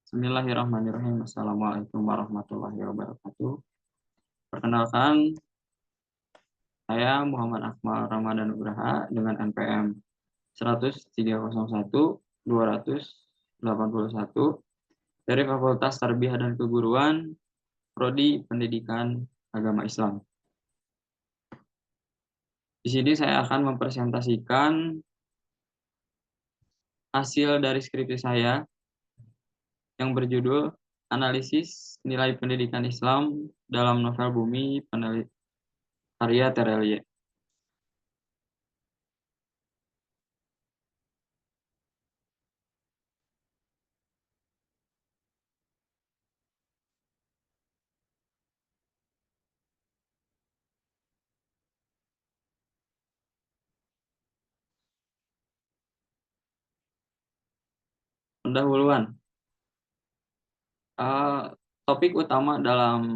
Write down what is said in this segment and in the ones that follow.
Bismillahirrahmanirrahim. Assalamualaikum warahmatullahi wabarakatuh. Perkenalkan, saya Muhammad Akmal Ramadan Nugraha dengan NPM 10301-281 dari Fakultas Tarbiyah dan Keguruan, Prodi Pendidikan Agama Islam. Di sini saya akan mempresentasikan hasil dari skripsi saya yang berjudul Analisis Nilai Pendidikan Islam dalam Novel Bumi karya Terelie. Pendahuluan. Topik utama dalam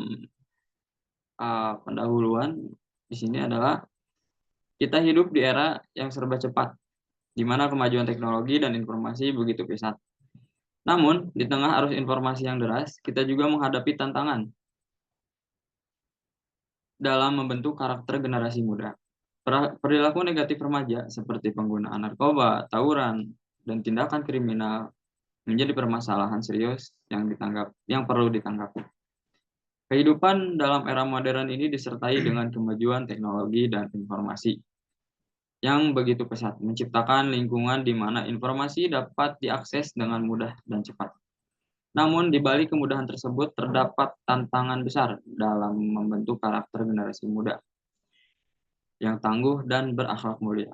pendahuluan di sini adalah kita hidup di era yang serba cepat, di mana kemajuan teknologi dan informasi begitu pesat. Namun, di tengah arus informasi yang deras, kita juga menghadapi tantangan dalam membentuk karakter generasi muda. Perilaku negatif remaja seperti penggunaan narkoba, tawuran, dan tindakan kriminal menjadi permasalahan serius yang perlu ditanggapi. Kehidupan dalam era modern ini disertai dengan kemajuan teknologi dan informasi yang begitu pesat, menciptakan lingkungan di mana informasi dapat diakses dengan mudah dan cepat. Namun, di balik kemudahan tersebut terdapat tantangan besar dalam membentuk karakter generasi muda yang tangguh dan berakhlak mulia.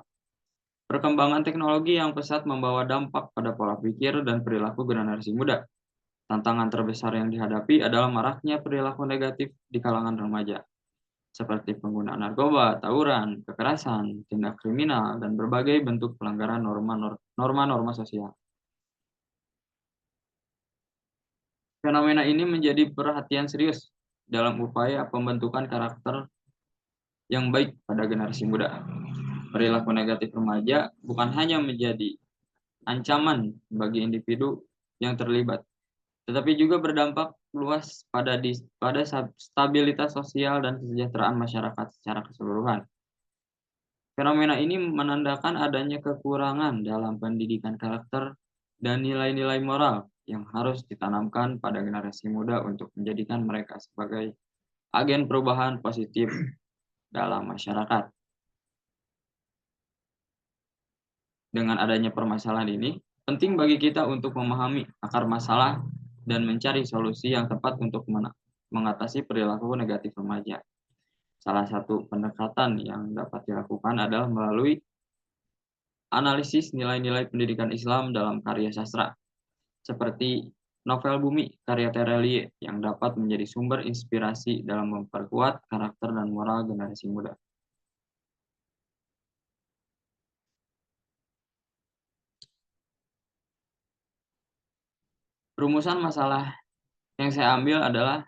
Perkembangan teknologi yang pesat membawa dampak pada pola pikir dan perilaku generasi muda. Tantangan terbesar yang dihadapi adalah maraknya perilaku negatif di kalangan remaja, seperti penggunaan narkoba, tawuran, kekerasan, tindak kriminal, dan berbagai bentuk pelanggaran norma-norma sosial. Fenomena ini menjadi perhatian serius dalam upaya pembentukan karakter yang baik pada generasi muda. Perilaku negatif remaja bukan hanya menjadi ancaman bagi individu yang terlibat, tetapi juga berdampak luas pada stabilitas sosial dan kesejahteraan masyarakat secara keseluruhan. Fenomena ini menandakan adanya kekurangan dalam pendidikan karakter dan nilai-nilai moral yang harus ditanamkan pada generasi muda untuk menjadikan mereka sebagai agen perubahan positif dalam masyarakat. Dengan adanya permasalahan ini, penting bagi kita untuk memahami akar masalah dan mencari solusi yang tepat untuk mengatasi perilaku negatif remaja. Salah satu pendekatan yang dapat dilakukan adalah melalui analisis nilai-nilai pendidikan Islam dalam karya sastra, seperti novel Bumi karya Terelie yang dapat menjadi sumber inspirasi dalam memperkuat karakter dan moral generasi muda. Rumusan masalah yang saya ambil adalah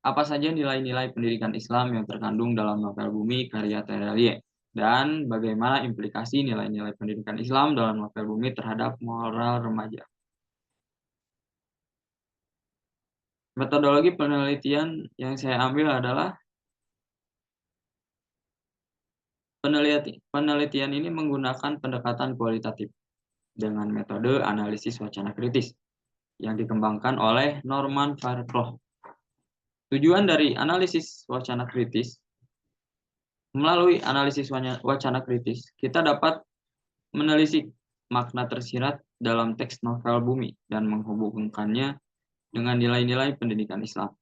apa saja nilai-nilai pendidikan Islam yang terkandung dalam novel Bumi karya Terelie, dan bagaimana implikasi nilai-nilai pendidikan Islam dalam novel Bumi terhadap moral remaja. Metodologi penelitian yang saya ambil adalah penelitian ini menggunakan pendekatan kualitatif dengan metode analisis wacana kritis yang dikembangkan oleh Norman Fairclough. Tujuan dari analisis wacana kritis, melalui analisis wacana kritis, kita dapat menelisik makna tersirat dalam teks novel Bumi dan menghubungkannya dengan nilai-nilai pendidikan Islam.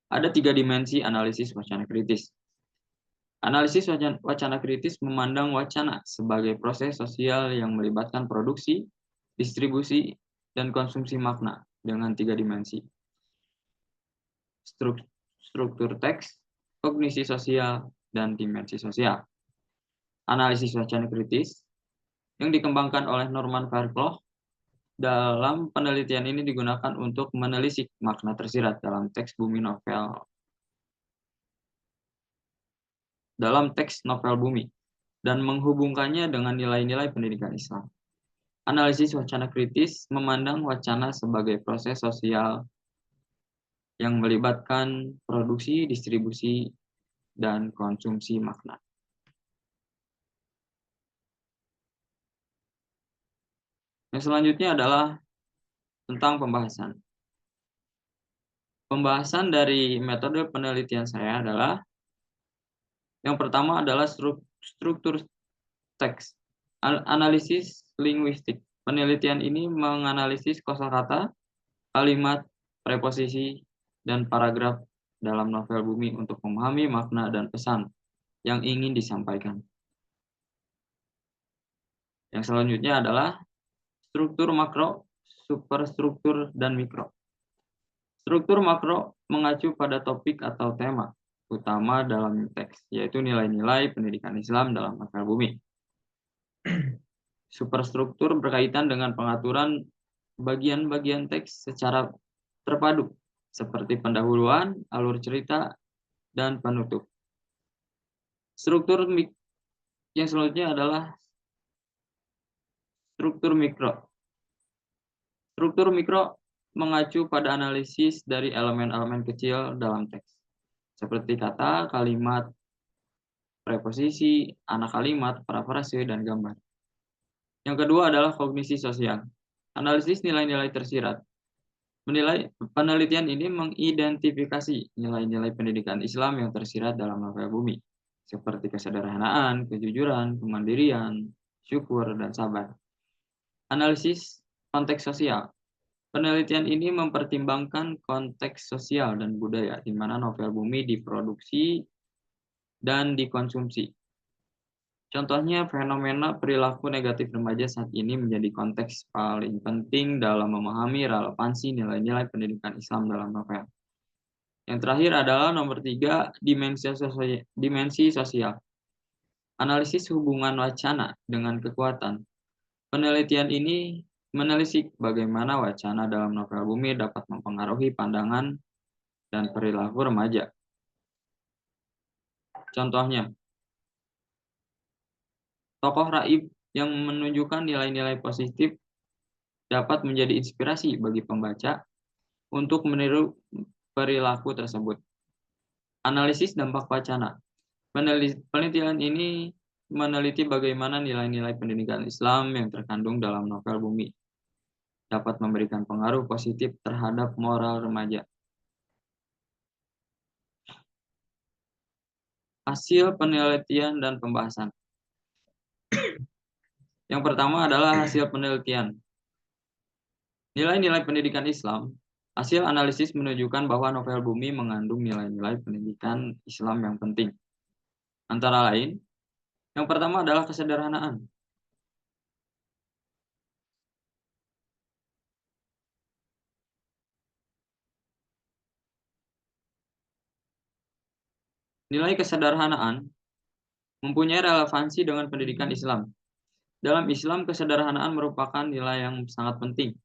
Ada 3 dimensi analisis wacana kritis. Analisis wacana kritis memandang wacana sebagai proses sosial yang melibatkan produksi, distribusi, dan konsumsi makna dengan 3 dimensi. Struktur teks, kognisi sosial, dan dimensi sosial. Analisis wacana kritis yang dikembangkan oleh Norman Fairclough dalam penelitian ini digunakan untuk menelisik makna tersirat dalam teks Bumi Bumi dan menghubungkannya dengan nilai-nilai pendidikan Islam. Analisis wacana kritis memandang wacana sebagai proses sosial yang melibatkan produksi, distribusi, dan konsumsi makna. Yang selanjutnya adalah tentang pembahasan. Pembahasan dari metode penelitian saya adalah yang pertama adalah struktur teks, analisis linguistik. Penelitian ini menganalisis kosakata, kalimat, preposisi, dan paragraf dalam novel Bumi untuk memahami makna dan pesan yang ingin disampaikan. Yang selanjutnya adalah struktur makro, superstruktur, dan mikro. Struktur makro mengacu pada topik atau tema utama dalam teks, yaitu nilai-nilai pendidikan Islam dalam novel Bumi. Superstruktur berkaitan dengan pengaturan bagian-bagian teks secara terpadu, seperti pendahuluan, alur cerita, dan penutup. Struktur yang selanjutnya adalah struktur mikro. Struktur mikro mengacu pada analisis dari elemen-elemen kecil dalam teks, seperti kata, kalimat, preposisi, anak kalimat, parafrase, dan gambar. Yang kedua adalah kognisi sosial. Analisis nilai-nilai tersirat. Penelitian ini mengidentifikasi nilai-nilai pendidikan Islam yang tersirat dalam novel Bumi, seperti kesederhanaan, kejujuran, kemandirian, syukur, dan sabar. Analisis konteks sosial. Penelitian ini mempertimbangkan konteks sosial dan budaya di mana novel Bumi diproduksi dan dikonsumsi. Contohnya, fenomena perilaku negatif remaja saat ini menjadi konteks paling penting dalam memahami relevansi nilai-nilai pendidikan Islam dalam novel. Yang terakhir adalah nomor 3, dimensi sosial. Analisis hubungan wacana dengan kekuatan. Penelitian ini menelisik bagaimana wacana dalam novel Bumi dapat mempengaruhi pandangan dan perilaku remaja. Contohnya, tokoh raib yang menunjukkan nilai-nilai positif dapat menjadi inspirasi bagi pembaca untuk meniru perilaku tersebut. Analisis dampak wacana. Penelitian ini meneliti bagaimana nilai-nilai pendidikan Islam yang terkandung dalam novel Bumi dapat memberikan pengaruh positif terhadap moral remaja. Hasil penelitian dan pembahasan. Yang pertama adalah hasil penelitian. Nilai-nilai pendidikan Islam. Hasil analisis menunjukkan bahwa novel Bumi mengandung nilai-nilai pendidikan Islam yang penting. Antara lain, yang pertama adalah kesederhanaan. Nilai kesederhanaan mempunyai relevansi dengan pendidikan Islam. Dalam Islam, kesederhanaan merupakan nilai yang sangat penting.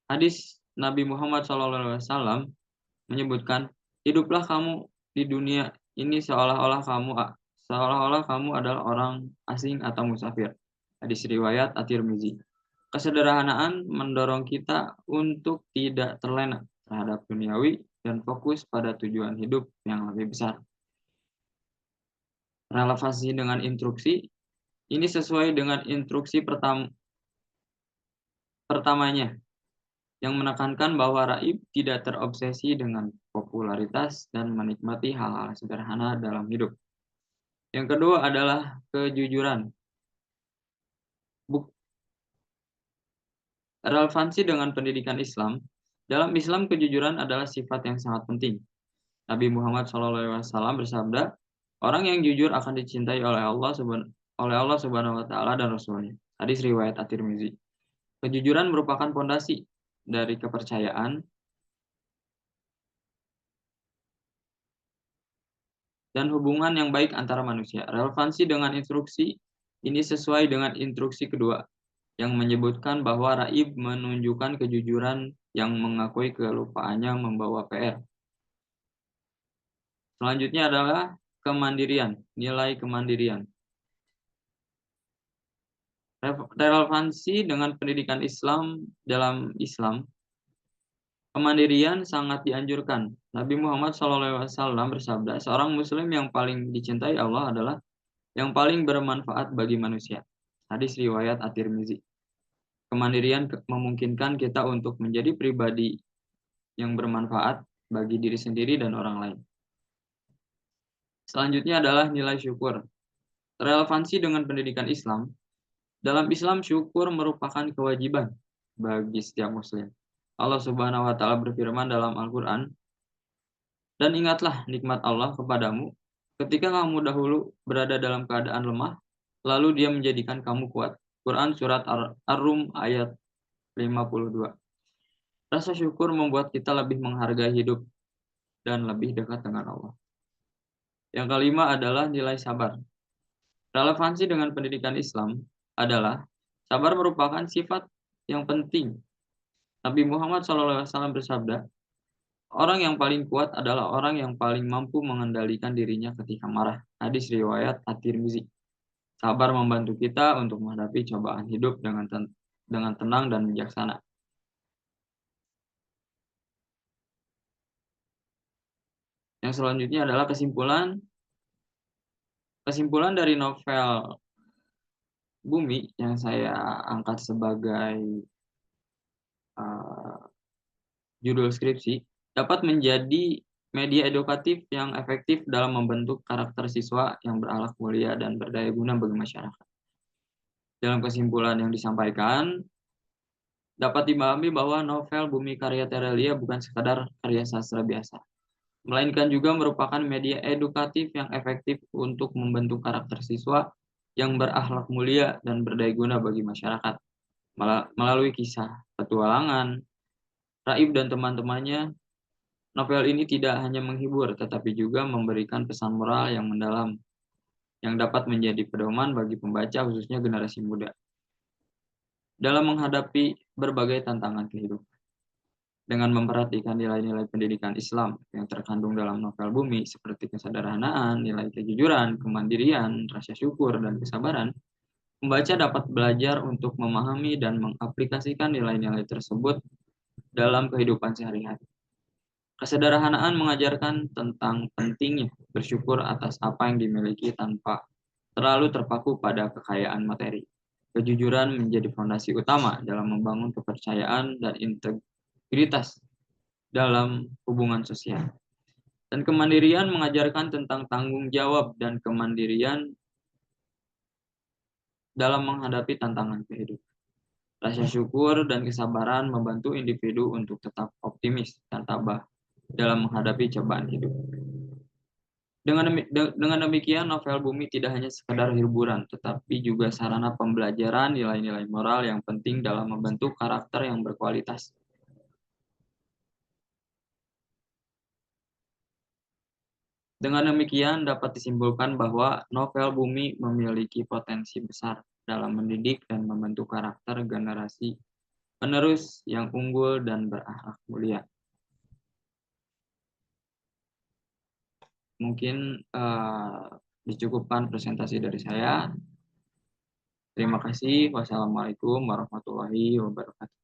Hadis Nabi Muhammad SAW menyebutkan, hiduplah kamu di dunia ini seolah-olah kamu adalah orang asing atau musafir. Hadis riwayat At-Tirmizi. Kesederhanaan mendorong kita untuk tidak terlena terhadap duniawi dan fokus pada tujuan hidup yang lebih besar. Relevansi dengan instruksi ini sesuai dengan instruksi pertamanya yang menekankan bahwa raib tidak terobsesi dengan popularitas dan menikmati hal-hal sederhana dalam hidup. Yang kedua adalah kejujuran. Relevansi dengan pendidikan Islam. Dalam Islam, kejujuran adalah sifat yang sangat penting. Nabi Muhammad SAW bersabda, orang yang jujur akan dicintai oleh Allah Subhanahu wa Ta'ala dan Rasulnya. Hadis riwayat At-Tirmizi. Kejujuran merupakan fondasi dari kepercayaan dan hubungan yang baik antara manusia. Relevansi dengan instruksi ini sesuai dengan instruksi kedua, yang menyebutkan bahwa raib menunjukkan kejujuran yang mengakui kelupaannya membawa PR. Selanjutnya adalah kemandirian, nilai kemandirian. Relevansi dengan pendidikan Islam dalam Islam, kemandirian sangat dianjurkan. Nabi Muhammad SAW bersabda, seorang muslim yang paling dicintai Allah adalah yang paling bermanfaat bagi manusia. Hadis riwayat At-Tirmizi. Kemandirian memungkinkan kita untuk menjadi pribadi yang bermanfaat bagi diri sendiri dan orang lain. Selanjutnya adalah nilai syukur. Relevansi dengan pendidikan Islam. Dalam Islam, syukur merupakan kewajiban bagi setiap muslim. Allah Subhanahu wa taala berfirman dalam Al-Qur'an, "Dan ingatlah nikmat Allah kepadamu ketika kamu dahulu berada dalam keadaan lemah, lalu Dia menjadikan kamu kuat." Quran surat Ar-Rum ayat 52. Rasa syukur membuat kita lebih menghargai hidup dan lebih dekat dengan Allah. Yang kelima adalah nilai sabar. Relevansi dengan pendidikan Islam adalah sabar merupakan sifat yang penting. Nabi Muhammad SAW bersabda, orang yang paling kuat adalah orang yang paling mampu mengendalikan dirinya ketika marah. Hadis riwayat At-Tirmizi. Sabar membantu kita untuk menghadapi cobaan hidup dengan tenang dan bijaksana. Yang selanjutnya adalah kesimpulan. Kesimpulan dari novel Bumi yang saya angkat sebagai judul skripsi dapat menjadi media edukatif yang efektif dalam membentuk karakter siswa yang berakhlak mulia dan berdaya guna bagi masyarakat. Dalam kesimpulan yang disampaikan, dapat dipahami bahwa novel Bumi karya Terelia bukan sekadar karya sastra biasa, melainkan juga merupakan media edukatif yang efektif untuk membentuk karakter siswa yang berakhlak mulia dan berdaya guna bagi masyarakat. Melalui kisah petualangan, Raib dan teman-temannya, novel ini tidak hanya menghibur, tetapi juga memberikan pesan moral yang mendalam, yang dapat menjadi pedoman bagi pembaca, khususnya generasi muda, dalam menghadapi berbagai tantangan kehidupan. Dengan memperhatikan nilai-nilai pendidikan Islam yang terkandung dalam novel Bumi, seperti kesederhanaan, nilai kejujuran, kemandirian, rasa syukur, dan kesabaran, pembaca dapat belajar untuk memahami dan mengaplikasikan nilai-nilai tersebut dalam kehidupan sehari-hari. Kesederhanaan mengajarkan tentang pentingnya bersyukur atas apa yang dimiliki tanpa terlalu terpaku pada kekayaan materi. Kejujuran menjadi fondasi utama dalam membangun kepercayaan dan integritas dalam hubungan sosial. Dan kemandirian mengajarkan tentang tanggung jawab dan kemandirian dalam menghadapi tantangan kehidupan. Rasa syukur dan kesabaran membantu individu untuk tetap optimis dan tabah dalam menghadapi cobaan hidup. Dengan demikian, novel Bumi tidak hanya sekadar hiburan, tetapi juga sarana pembelajaran nilai-nilai moral yang penting dalam membentuk karakter yang berkualitas. Dengan demikian, dapat disimpulkan bahwa novel Bumi memiliki potensi besar dalam mendidik dan membentuk karakter generasi penerus yang unggul dan berakhlak mulia. Mungkin dicukupkan presentasi dari saya. Terima kasih. Wassalamualaikum warahmatullahi wabarakatuh.